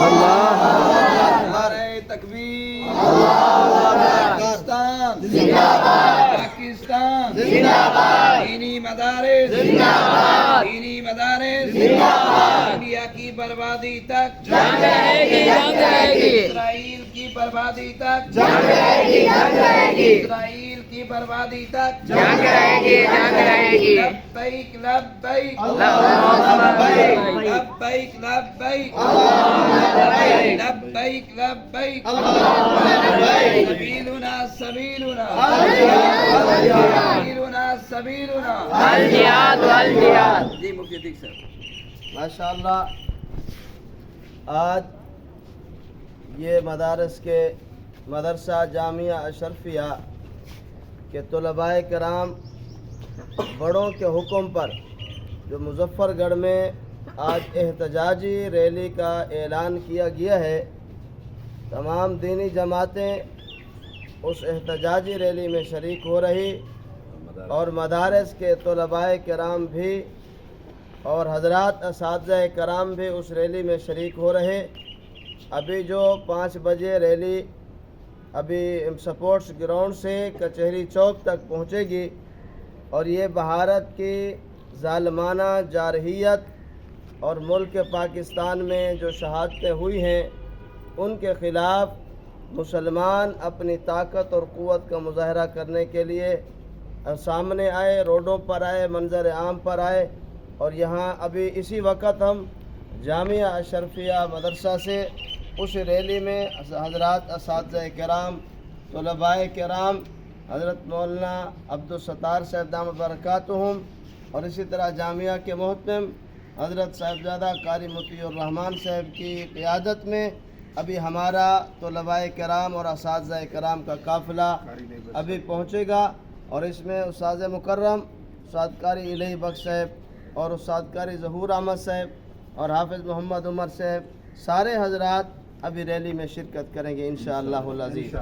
اللہ نعرہ تکبیر، پاکستان زندہ باد، پاکستان زندہ باد، دینی مدارس زندہ باد، دینی مدارس زندہ باد، انڈیا کی بربادی تک جنگ رہے گی، جنگ رہے گی، اسرائیل کی بربادی تک جنگ رہے گی، جنگ رہے گی، اسرائیل کی بربادی تک جنگ رہے گی، جنگ رہے گی، لبیک لبیک اللہم لبیک، لبیک لبیک لبیک، لبیک لبیک لبیک، سبیلنا سبیلنا الجہاد، سبیلنا سبیلنا الجہاد، الجہاد۔ جی مفتی عتیق صاحب۔ ماشاءاللہ آج یہ مدارس کے مدرسہ جامعہ اشرفیہ کے طلباء کرام بڑوں کے حکم پر جو مظفر گڑھ میں آج احتجاجی ریلی کا اعلان کیا گیا ہے، تمام دینی جماعتیں اس احتجاجی ریلی میں شریک ہو رہی اور مدارس کے طلباء کرام بھی اور حضرات اساتذہ کرام بھی اس ریلی میں شریک ہو رہے۔ ابھی جو 5 بجے ریلی ابھی سپورٹس گراؤنڈ سے کچہری چوک تک پہنچے گی اور یہ بھارت کی ظالمانہ جارحیت اور ملک پاکستان میں جو شہادتیں ہوئی ہیں ان کے خلاف مسلمان اپنی طاقت اور قوت کا مظاہرہ کرنے کے لیے سامنے آئے، روڈوں پر آئے، منظر عام پر آئے، اور یہاں ابھی اسی وقت ہم جامعہ اشرفیہ مدرسہ سے اس ریلی میں حضرات اساتذہ کرام، طلباء کرام، حضرت مولانا عبدالستار صاحب دامت برکاتہم اور اسی طرح جامعہ کے محترم حضرت صاحبزادہ قاری مطیع الرحمن صاحب کی قیادت میں ابھی ہمارا طلباء کرام اور اساتذہ کرام کا قافلہ ابھی پہنچے گا، اور اس میں استاذ مکرم استاد قاری الہی بخش صاحب اور استاد قاری ظہور احمد صاحب اور حافظ محمد عمر صاحب سارے حضرات ابھی ریلی میں شرکت کریں گے انشاءاللہ العزیز۔